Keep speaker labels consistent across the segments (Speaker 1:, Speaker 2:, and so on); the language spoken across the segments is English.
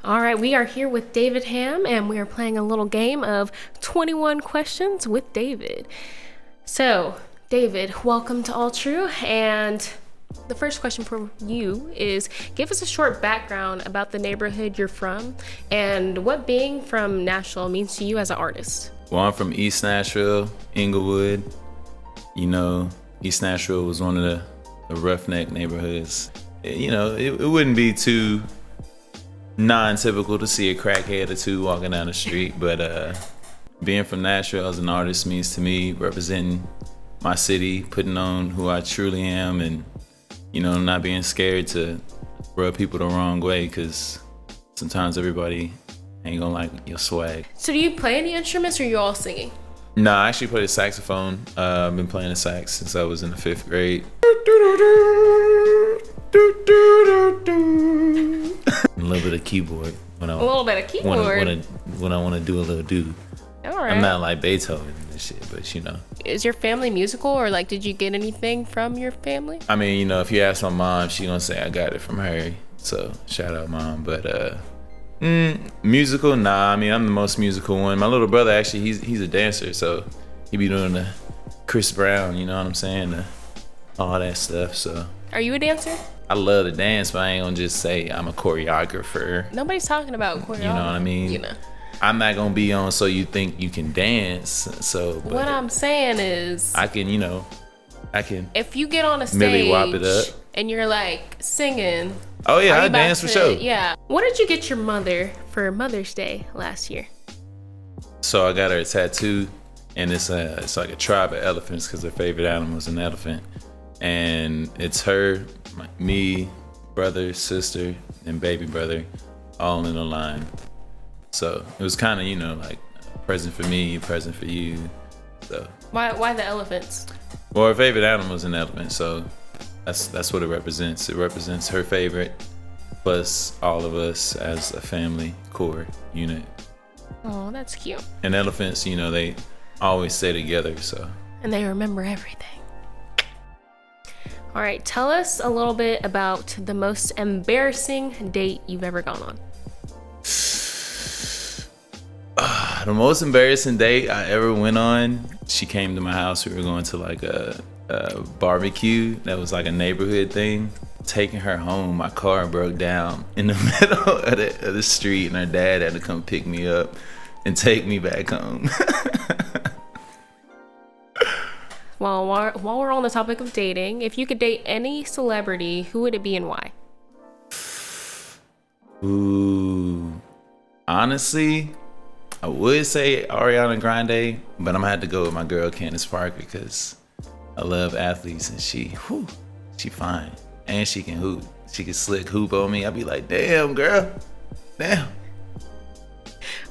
Speaker 1: All right, we are here with David Hamm, and we are playing a little game of 21 questions with David. So, David, welcome to All True, and the first question for you is, give us a short background about the neighborhood you're from and what being from Nashville means to you as an artist.
Speaker 2: Well, I'm from East Nashville, Inglewood. You know, East Nashville was one of the roughneck neighborhoods. You know, it wouldn't be too non-typical to see a crackhead or two walking down the street, but being from Nashville as an artist means to me representing my city, putting on who I truly am, and you know, not being scared to rub people the wrong way, because sometimes everybody ain't gonna like your swag.
Speaker 1: So do you play any instruments, or are you all singing?
Speaker 2: No, I actually play the saxophone. I've been playing the sax since I was in the 5th grade. A little bit of keyboard when I want to do a little do.
Speaker 1: All right.
Speaker 2: I'm not like Beethoven and shit, but you know.
Speaker 1: Is your family musical, or like did you get anything from your family?
Speaker 2: I mean, you know, if you ask my mom, she gonna say I got it from her. So shout out mom. But musical, nah. I mean, I'm the most musical one. My little brother actually, he's a dancer, so he be doing the Chris Brown. You know what I'm saying? All that stuff. So.
Speaker 1: Are you a dancer?
Speaker 2: I love to dance, but I ain't gonna just say I'm a choreographer.
Speaker 1: Nobody's talking about choreography.
Speaker 2: You know what I mean?
Speaker 1: You know.
Speaker 2: I'm not gonna be on so you think you can dance. So
Speaker 1: what I'm saying is,
Speaker 2: I can.
Speaker 1: If you get on a
Speaker 2: Millie
Speaker 1: stage
Speaker 2: whop it up.
Speaker 1: and you're like singing.
Speaker 2: Oh yeah, I
Speaker 1: about
Speaker 2: dance for sure.
Speaker 1: Yeah. What did you get your mother for Mother's Day last year?
Speaker 2: So I got her a tattoo, and it's like a tribe of elephants because her favorite animal is an elephant, and it's her, me, brother, sister, and baby brother, all in a line. So it was kind of, you know, like a present for me, present for you. So
Speaker 1: Why the elephants?
Speaker 2: well, her favorite animal is an elephant, so that's what it represents. It represents her favorite plus all of us as a family core unit.
Speaker 1: Oh, that's cute.
Speaker 2: And elephants, you know, they always stay together, so.
Speaker 1: And they remember everything. All right, tell us a little bit about the most embarrassing date you've ever gone on.
Speaker 2: The most embarrassing date I ever went on, she came to my house. We were going to like a barbecue that was like a neighborhood thing. Taking her home, my car broke down in the middle of the street, and her dad had to come pick me up and take me back home.
Speaker 1: Well, while we're on the topic of dating, if you could date any celebrity, who would it be and why?
Speaker 2: Ooh, honestly, I would say Ariana Grande, but I'm gonna have to go with my girl Candace Parker because I love athletes, and she fine, and she can hoop. She can slick hoop on me. I'd be like, damn, girl, damn.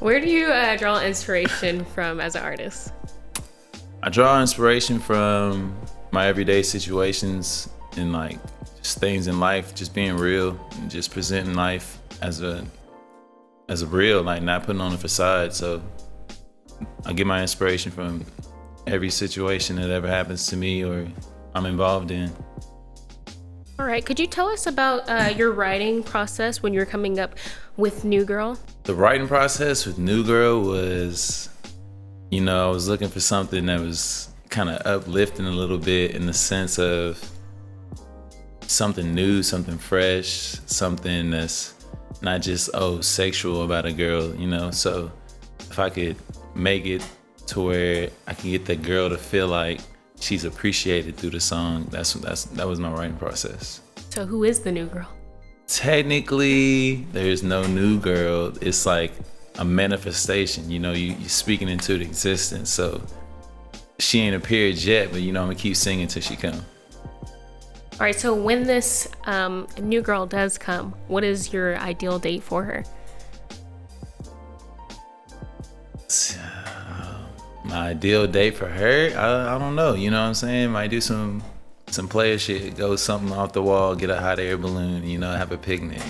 Speaker 1: Where do you draw inspiration from as an artist?
Speaker 2: I draw inspiration from my everyday situations and like just things in life, just being real and just presenting life as a real, like not putting on a facade. So I get my inspiration from every situation that ever happens to me or I'm involved in.
Speaker 1: All right, could you tell us about your writing process when you're coming up with New Girl?
Speaker 2: The writing process with New Girl was, you know, I was looking for something that was kind of uplifting a little bit in the sense of something new, something fresh, something that's not just, sexual about a girl, you know? So if I could make it to where I can get that girl to feel like she's appreciated through the song, that was my writing process.
Speaker 1: So who is the new girl?
Speaker 2: Technically, there's no new girl. It's like a manifestation, you know, you're speaking into the existence. So she ain't appeared yet, but you know, I'm gonna keep singing till she come.
Speaker 1: All right, so when this new girl does come, what is your ideal date for her?
Speaker 2: My ideal date for her, I don't know, you know what I'm saying? Might do some player shit, go something off the wall, get a hot air balloon, you know, have a picnic.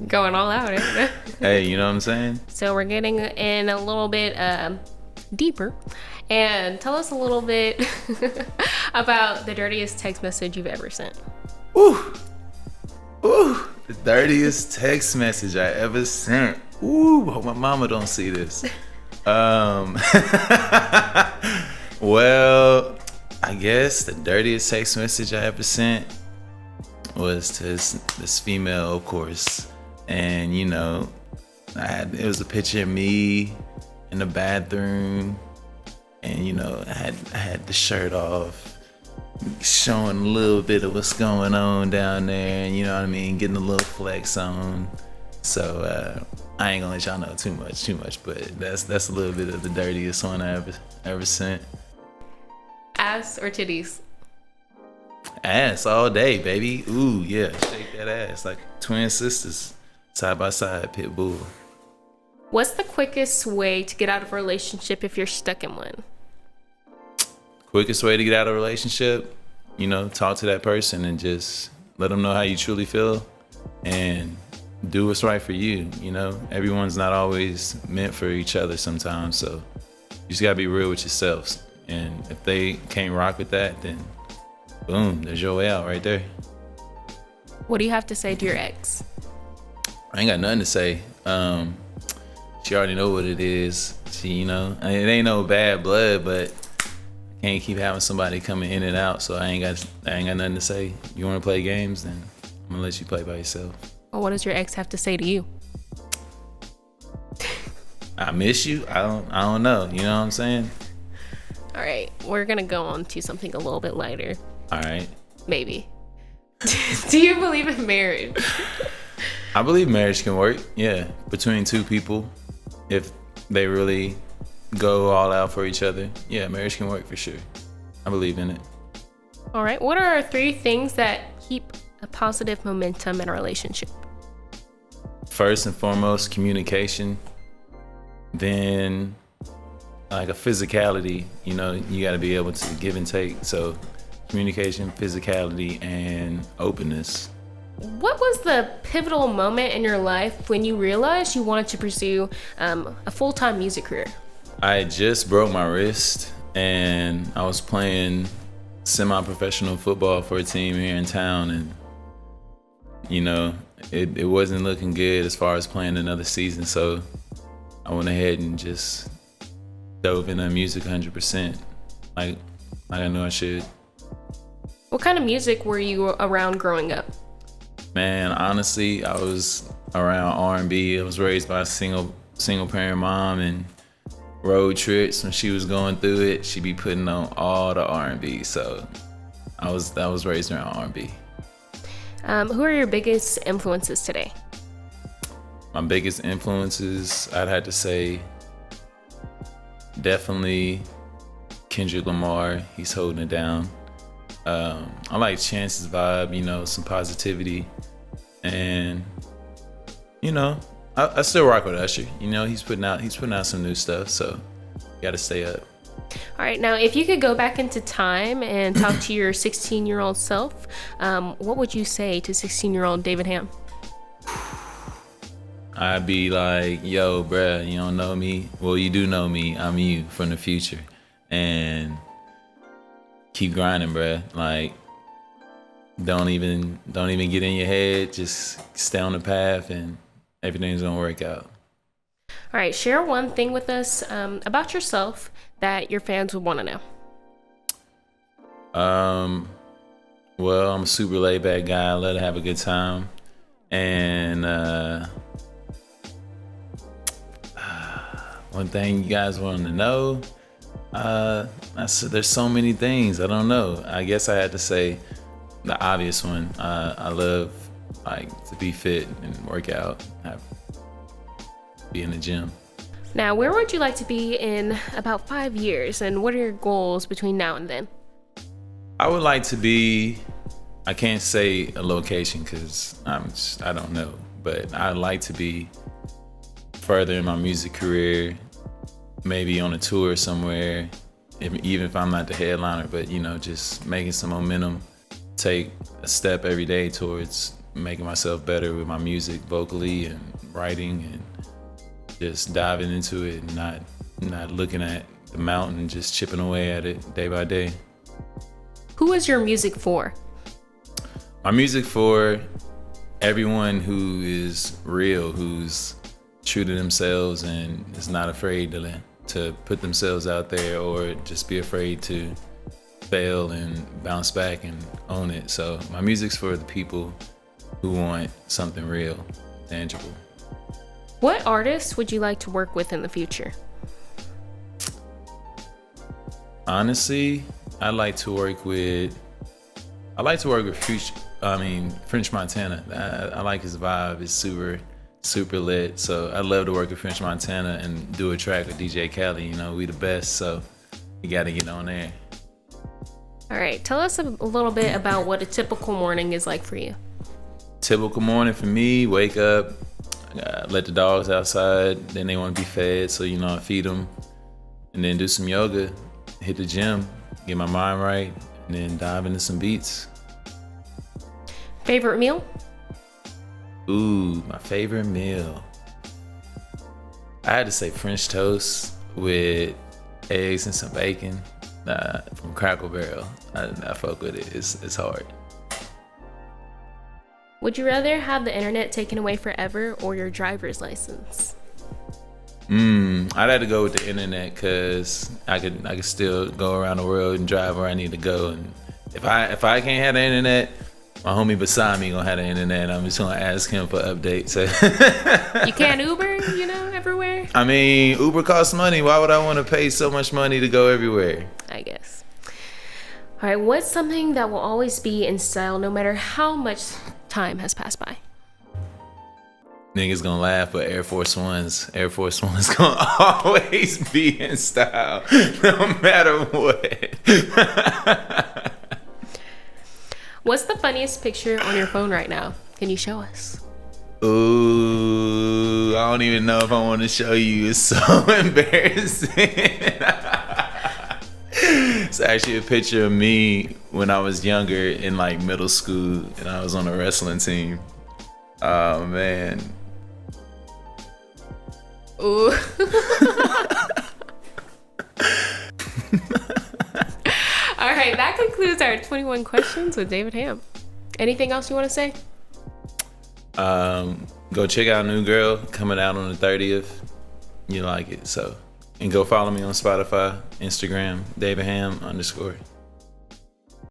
Speaker 1: Going all out, eh?
Speaker 2: Hey, you know what I'm saying?
Speaker 1: So we're getting in a little bit deeper. And tell us a little bit about the dirtiest text message you've ever sent.
Speaker 2: Ooh, The dirtiest text message I ever sent. Ooh, hope my mama don't see this. Well, I guess the dirtiest text message I ever sent was to this female, of course. And it was a picture of me in the bathroom, and I had the shirt off, showing a little bit of what's going on down there, and getting a little flex on. So I ain't gonna let y'all know too much, but that's a little bit of the dirtiest one I ever sent.
Speaker 1: Ass or titties?
Speaker 2: Ass all day, baby. Ooh, yeah, shake that ass like twin sisters, side by side, pit bull.
Speaker 1: What's the quickest way to get out of a relationship if you're stuck in one?
Speaker 2: Quickest way to get out of a relationship, talk to that person and just let them know how you truly feel and do what's right for you. Everyone's not always meant for each other sometimes, so you just gotta be real with yourselves. And if they can't rock with that, then boom, there's your way out right there.
Speaker 1: What do you have to say to your ex?
Speaker 2: I ain't got nothing to say. She already know what it is. She, it ain't no bad blood, but I can't keep having somebody coming in and out. So I ain't got nothing to say. You want to play games, then I'm gonna let you play by yourself.
Speaker 1: Well, what does your ex have to say to you?
Speaker 2: I miss you. I don't know. You know what I'm saying?
Speaker 1: All right, we're gonna go on to something a little bit lighter.
Speaker 2: All right.
Speaker 1: Maybe. Do you believe in marriage?
Speaker 2: I believe marriage can work. Yeah, between two people, if they really go all out for each other. Yeah, marriage can work for sure. I believe in it.
Speaker 1: All right. What are 3 things that keep a positive momentum in a relationship?
Speaker 2: First and foremost, communication. Then, like a physicality. You got to be able to give and take. So, communication, physicality, and openness.
Speaker 1: What was the pivotal moment in your life when you realized you wanted to pursue a full-time music career?
Speaker 2: I just broke my wrist, and I was playing semi-professional football for a team here in town, and it wasn't looking good as far as playing another season. So I went ahead and just dove into music 100%, like I knew I should.
Speaker 1: What kind of music were you around growing up?
Speaker 2: Man, honestly, I was around R&B. I was raised by a single parent mom, and road trips when she was going through it, she'd be putting on all the R&B. So I was raised around R&B.
Speaker 1: Who are your biggest influences today?
Speaker 2: My biggest influences, I'd have to say, definitely Kendrick Lamar. He's holding it down. I like Chance's vibe, some positivity, and I still rock with Usher. He's putting out some new stuff, so you gotta stay up.
Speaker 1: All right, now if you could go back into time and talk to your 16-year-old self, what would you say to 16-year-old David Hamm?
Speaker 2: I'd be like, yo, bruh, you don't know me? Well, you do know me. I'm you from the future, and keep grinding, bruh. Like, don't even get in your head. Just stay on the path, and everything's gonna work out.
Speaker 1: All right, share one thing with us about yourself that your fans would want to know.
Speaker 2: Well, I'm a super laid back guy. I love to have a good time, and one thing you guys want to know. There's so many things. I don't know. I guess I had to say the obvious one. I love to be fit and work out, be in the gym.
Speaker 1: Now, where would you like to be in about 5 years, and what are your goals between now and then?
Speaker 2: I would like to be, I can't say a location because I don't know, but I'd like to be further in my music career, maybe on a tour somewhere, even if I'm not the headliner, but just making some momentum, take a step every day towards making myself better with my music vocally and writing, and just diving into it and not looking at the mountain, just chipping away at it day by day.
Speaker 1: Who is your music for?
Speaker 2: My music for everyone who is real, who's true to themselves and is not afraid to put themselves out there or just be afraid to fail and bounce back and own it. So my music's for the people who want something real, tangible.
Speaker 1: What artists would you like to work with in the future?
Speaker 2: Honestly, I like to work with French Montana. I like his vibe. It's super lit. So I'd love to work with French Montana and do a track with DJ Khaled. You know, we the best, so you gotta get on there.
Speaker 1: All right, tell us a little bit about what a typical morning is like for you.
Speaker 2: Typical morning for me, wake up, let the dogs outside, then they want to be fed, so you know I feed them, and then do some yoga, hit the gym, get my mind right, and then dive into some beats.
Speaker 1: Favorite meal?
Speaker 2: Ooh, my favorite meal. I had to say French toast with eggs and some bacon from Cracker Barrel. I fuck with it. It's hard.
Speaker 1: Would you rather have the internet taken away forever or your driver's license?
Speaker 2: I'd have to go with the internet because I could still go around the world and drive where I need to go. And if I can't have the internet, my homie beside me gonna have the internet. I'm just gonna ask him for updates.
Speaker 1: You can't Uber, everywhere?
Speaker 2: I mean, Uber costs money. Why would I want to pay so much money to go everywhere?
Speaker 1: I guess. All right, what's something that will always be in style no matter how much time has passed by?
Speaker 2: Niggas gonna laugh, but Air Force Ones gonna always be in style, no matter what.
Speaker 1: What's the funniest picture on your phone right now? Can you show us?
Speaker 2: Ooh, I don't even know if I want to show you. It's so embarrassing. It's actually a picture of me when I was younger in like middle school and I was on a wrestling team. Oh man.
Speaker 1: Ooh. All right, that concludes our 21 questions with David Hamm. Anything else you want to say?
Speaker 2: Go check out New Girl coming out on the 30th. You like it, so. And go follow me on Spotify, Instagram, David Hamm _.